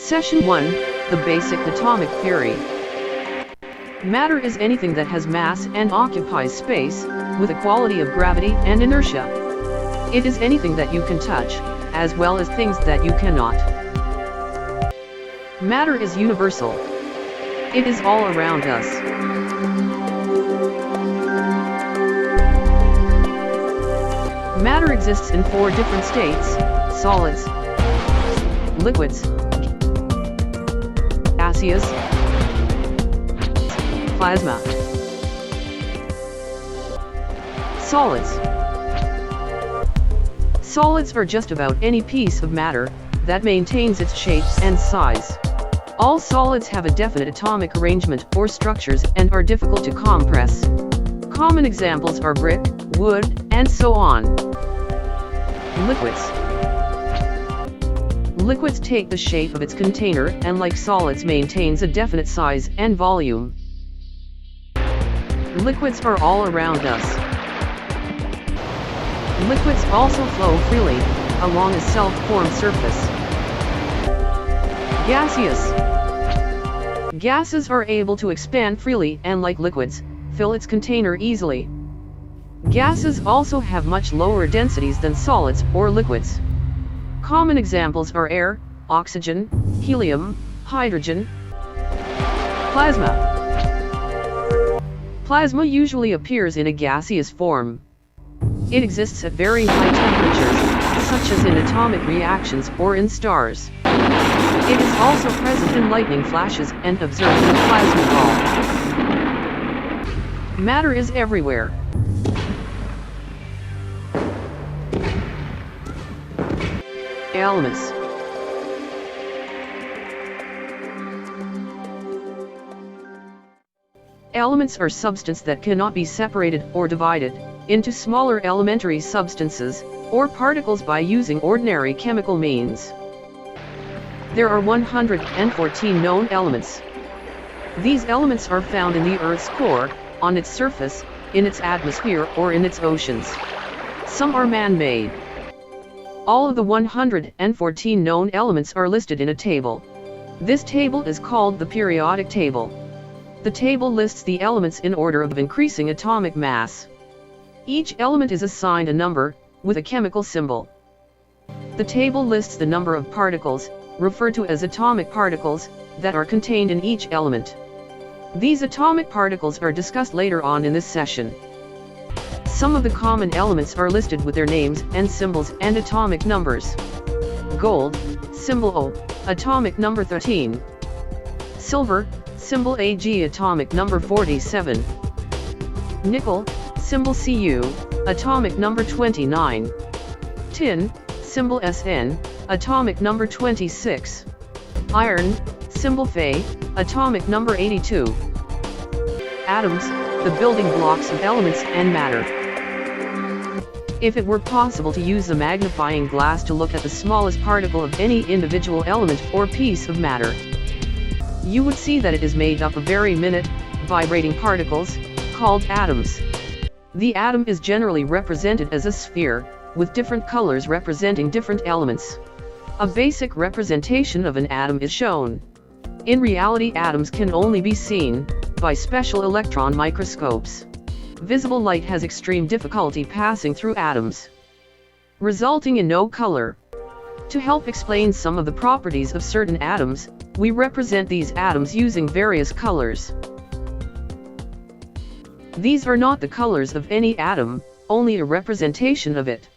Session 1, the basic atomic theory. Matter is anything that has mass and occupies space, with a quality of gravity and inertia. It is anything that you can touch, as well as things that you cannot. Matter is universal. It is all around us. Matter exists in 4 different states: solids, liquids, gaseous, plasma. Solids. Solids are just about any piece of matter that maintains its shape and size. All solids have a definite atomic arrangement or structures and are difficult to compress. Common examples are brick, wood, and so on. Liquids. Liquids take the shape of its container and, like solids, maintains a definite size and volume. Liquids are all around us. Liquids also flow freely along a self-formed surface. Gaseous. Gases are able to expand freely and, like liquids, fill its container easily. Gases also have much lower densities than solids or liquids. Common examples are air, oxygen, helium, hydrogen. Plasma. Plasma usually appears in a gaseous form. It exists at very high temperatures, such as in atomic reactions or in stars. It is also present in lightning flashes and observed in a plasma ball. Matter is everywhere. Elements. Elements are substances that cannot be separated or divided into smaller elementary substances or particles by using ordinary chemical means. There are 114 known elements. These elements are found in the Earth's core, on its surface, in its atmosphere, or in its oceans. Some are man-made. All of the 114 known elements are listed in a table. This table is called the periodic table. The table lists the elements in order of increasing atomic mass. Each element is assigned a number, with a chemical symbol. The table lists the number of particles, referred to as atomic particles, that are contained in each element. These atomic particles are discussed later on in this session. Some of the common elements are listed with their names and symbols and atomic numbers. Gold, symbol O, atomic number 13. Silver, symbol Ag, atomic number 47. Nickel, symbol Cu, atomic number 29. Tin, symbol Sn, atomic number 26. Iron, symbol Fe, atomic number 82. Atoms, the building blocks of elements and matter. If it were possible to use a magnifying glass to look at the smallest particle of any individual element or piece of matter, you would see that it is made up of very minute, vibrating particles, called atoms. The atom is generally represented as a sphere, with different colors representing different elements. A basic representation of an atom is shown. In reality, atoms can only be seen by special electron microscopes. Visible light has extreme difficulty passing through atoms, resulting in no color. To help explain some of the properties of certain atoms, we represent these atoms using various colors. These are not the colors of any atom, only a representation of it.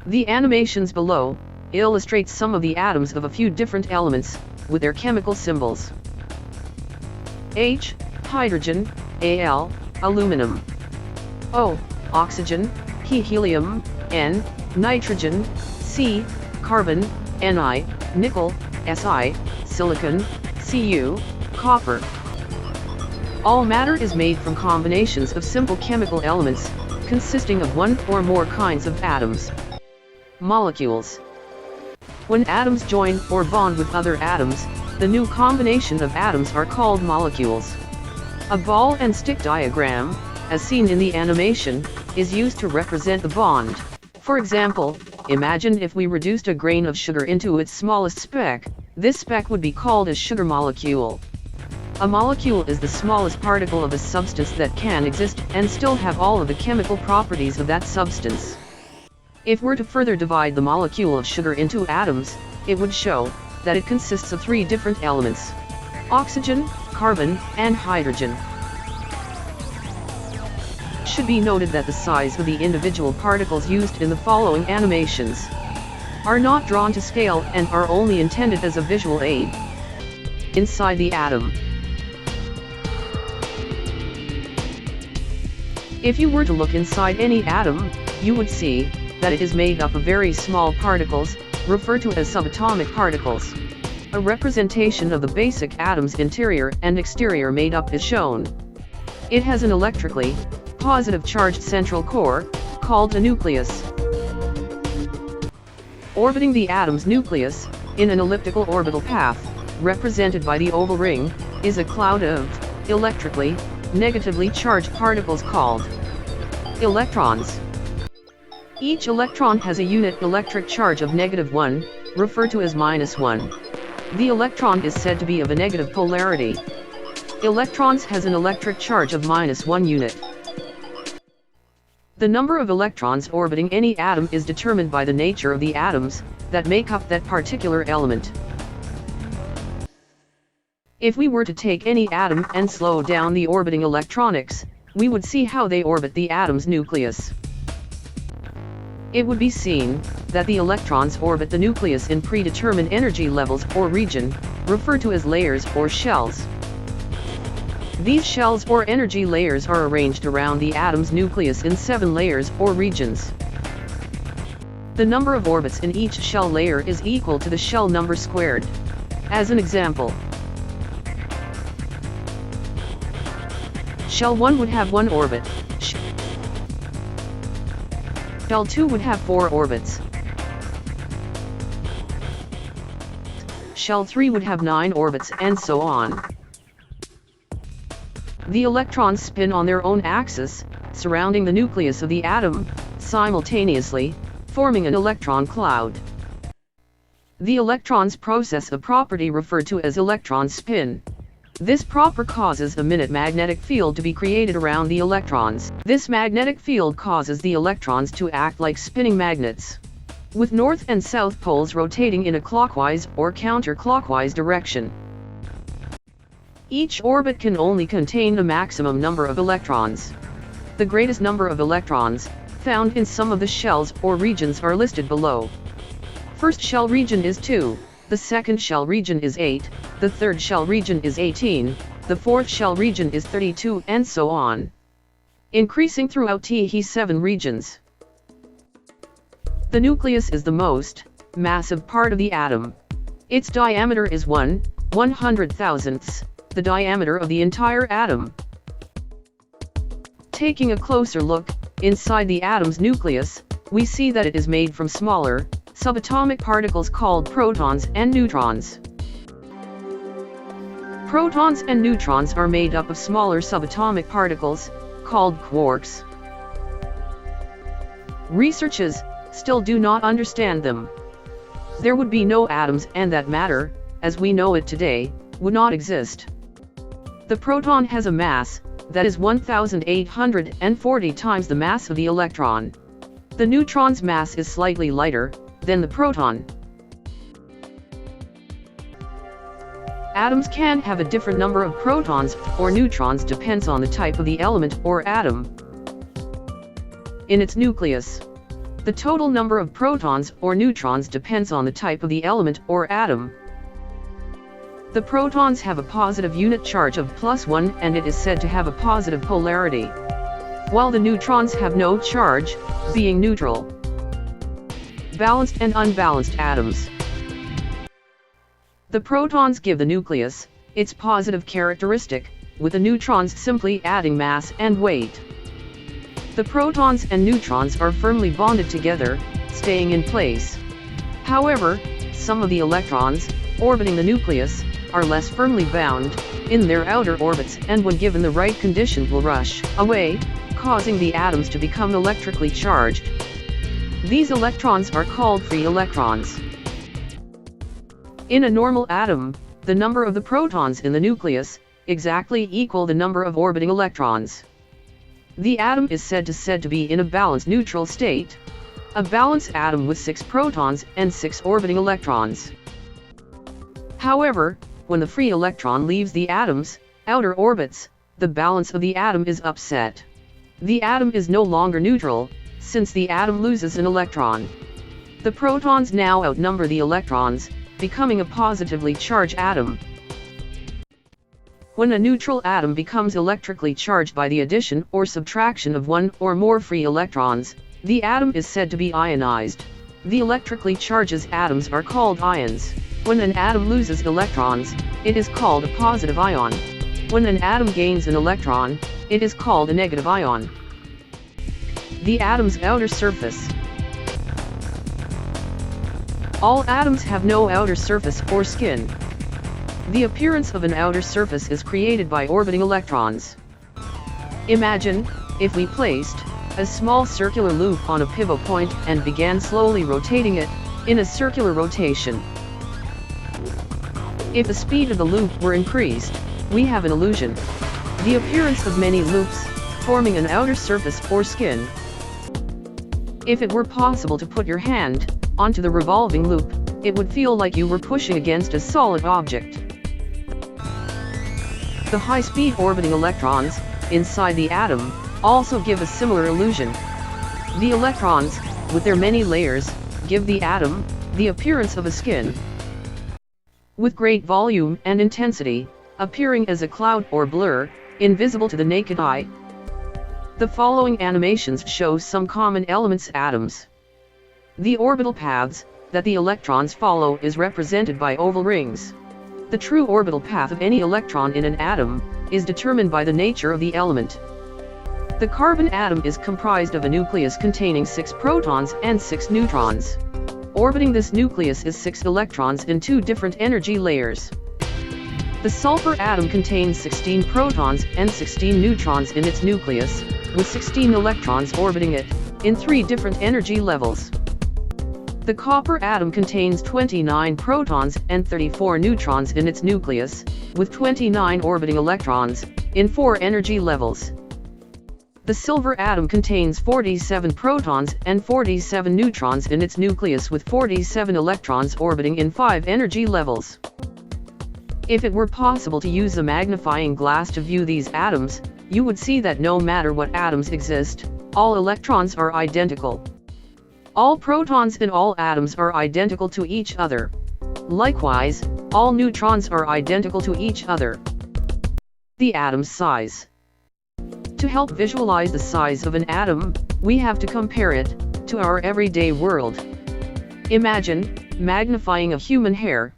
The animations below illustrate some of the atoms of a few different elements, with their chemical symbols. H, hydrogen, Al, aluminum. O, oxygen, helium, N, nitrogen, C, carbon, Ni, nickel, Si, silicon, Cu, copper. All matter is made from combinations of simple chemical elements, consisting of one or more kinds of atoms. Molecules. When atoms join or bond with other atoms, the new combination of atoms are called molecules. A ball and stick diagram, as seen in the animation, is used to represent the bond. For example, Imagine if we reduced a grain of sugar into its smallest speck. This speck would be called a sugar molecule. A molecule is the smallest particle of a substance that can exist and still have all of the chemical properties of that substance. If we're to further divide the molecule of sugar into atoms, it would show that it consists of 3 different elements: oxygen, carbon, and hydrogen. It should be noted that the size of the individual particles used in the following animations are not drawn to scale and are only intended as a visual aid. Inside the atom. If you were to look inside any atom, you would see that it is made up of very small particles, referred to as subatomic particles. A representation of the basic atom's interior and exterior made up is shown. It has an electrically positive charged central core, called a nucleus. Orbiting the atom's nucleus, in an elliptical orbital path, represented by the oval ring, is a cloud of electrically negatively charged particles called electrons. Each electron has a unit electric charge of -1, referred to as -1. The electron is said to be of a negative polarity. Electrons has an electric charge of -1 unit. The number of electrons orbiting any atom is determined by the nature of the atoms that make up that particular element. If we were to take any atom and slow down the orbiting electronics, we would see how they orbit the atom's nucleus. It would be seen that the electrons orbit the nucleus in predetermined energy levels or region, referred to as layers or shells. These shells or energy layers are arranged around the atom's nucleus in 7 layers or regions. The number of orbits in each shell layer is equal to the shell number squared. As an example, Shell 1 would have 1 orbit. Shell 2 would have 4 orbits. Shell 3 would have 9 orbits, and so on. The electrons spin on their own axis, surrounding the nucleus of the atom, simultaneously, forming an electron cloud. The electrons possess a property referred to as electron spin. This property causes a minute magnetic field to be created around the electrons. This magnetic field causes the electrons to act like spinning magnets, with north and south poles rotating in a clockwise or counterclockwise direction. Each orbit can only contain a maximum number of electrons. The greatest number of electrons found in some of the shells or regions are listed below. First shell region is 2, the second shell region is 8, the third shell region is 18, the fourth shell region is 32, and so on, increasing throughout T7 regions. The nucleus is the most massive part of the atom. Its diameter is 1/100,000th the diameter of the entire atom. Taking a closer look inside the atom's nucleus, we see that it is made from smaller, subatomic particles called protons and neutrons. Protons and neutrons are made up of smaller subatomic particles, called quarks. Researchers still do not understand them. There would be no atoms, and that matter, as we know it today, would not exist. The proton has a mass that is 1,840 times the mass of the electron. The neutron's mass is slightly lighter than the proton. Atoms can have a different number of protons or neutrons, depends on the type of the element or atom in its nucleus. The total number of protons or neutrons depends on the type of the element or atom. The protons have a positive unit charge of +1 and it is said to have a positive polarity, while the neutrons have no charge, being neutral. Balanced and unbalanced atoms. The protons give the nucleus its positive characteristic, with the neutrons simply adding mass and weight. The protons and neutrons are firmly bonded together, staying in place. However, some of the electrons orbiting the nucleus are less firmly bound in their outer orbits, and when given the right condition will rush away, causing the atoms to become electrically charged. These electrons are called free electrons. In a normal atom, the number of the protons in the nucleus exactly equal the number of orbiting electrons. The atom is said to be in a balanced neutral state, a balanced atom with 6 protons and 6 orbiting electrons. However, when the free electron leaves the atom's outer orbits, the balance of the atom is upset. The atom is no longer neutral, since the atom loses an electron. The protons now outnumber the electrons, becoming a positively charged atom. When a neutral atom becomes electrically charged by the addition or subtraction of one or more free electrons, the atom is said to be ionized. The electrically charged atoms are called ions. When an atom loses electrons, it is called a positive ion. When an atom gains an electron, it is called a negative ion. The atom's outer surface. All atoms have no outer surface or skin. The appearance of an outer surface is created by orbiting electrons. Imagine, if we placed a small circular loop on a pivot point and began slowly rotating it in a circular rotation. If the speed of the loop were increased, we have an illusion. The appearance of many loops, forming an outer surface or skin. If it were possible to put your hand onto the revolving loop, it would feel like you were pushing against a solid object. The high-speed orbiting electrons inside the atom also give a similar illusion. The electrons, with their many layers, give the atom the appearance of a skin, with great volume and intensity, appearing as a cloud or blur, invisible to the naked eye. The following animations show some common elements atoms. The orbital paths that the electrons follow is represented by oval rings. The true orbital path of any electron in an atom is determined by the nature of the element. The carbon atom is comprised of a nucleus containing 6 protons and 6 neutrons. Orbiting this nucleus is 6 electrons in 2 different energy layers. The sulfur atom contains 16 protons and 16 neutrons in its nucleus, with 16 electrons orbiting it, in 3 different energy levels. The copper atom contains 29 protons and 34 neutrons in its nucleus, with 29 orbiting electrons, in 4 energy levels. The silver atom contains 47 protons and 47 neutrons in its nucleus with 47 electrons orbiting in 5 energy levels. If it were possible to use a magnifying glass to view these atoms, you would see that no matter what atoms exist, all electrons are identical. All protons in all atoms are identical to each other. Likewise, all neutrons are identical to each other. The atom's size. To help visualize the size of an atom, we have to compare it to our everyday world. Imagine magnifying a human hair.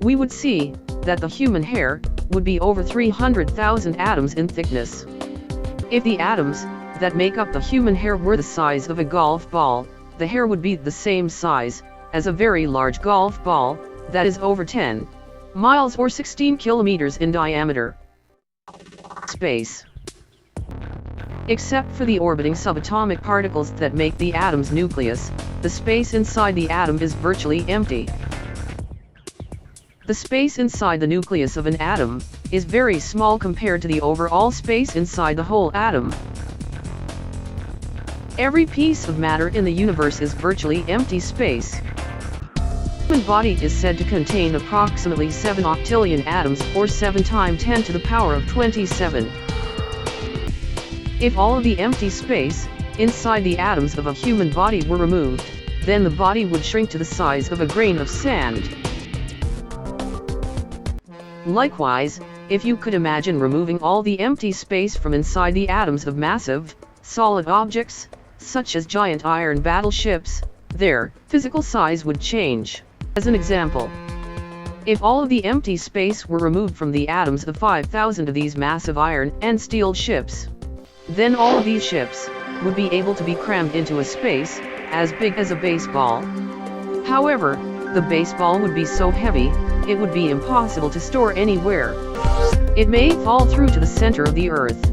We would see that the human hair would be over 300,000 atoms in thickness. If the atoms that make up the human hair were the size of a golf ball, the hair would be the same size as a very large golf ball, that is over 10 miles or 16 kilometers in diameter. Space. Except for the orbiting subatomic particles that make the atom's nucleus, the space inside the atom is virtually empty. The space inside the nucleus of an atom is very small compared to the overall space inside the whole atom. Every piece of matter in the universe is virtually empty space. The human body is said to contain approximately 7 octillion atoms, or 7 times 10 to the power of 27. If all of the empty space inside the atoms of a human body were removed, then the body would shrink to the size of a grain of sand. Likewise, if you could imagine removing all the empty space from inside the atoms of massive, solid objects, such as giant iron battleships, their physical size would change. As an example, if all of the empty space were removed from the atoms of 5,000 of these massive iron and steel ships, then all of these ships would be able to be crammed into a space as big as a baseball. However, the baseball would be so heavy, it would be impossible to store anywhere. It may fall through to the center of the earth.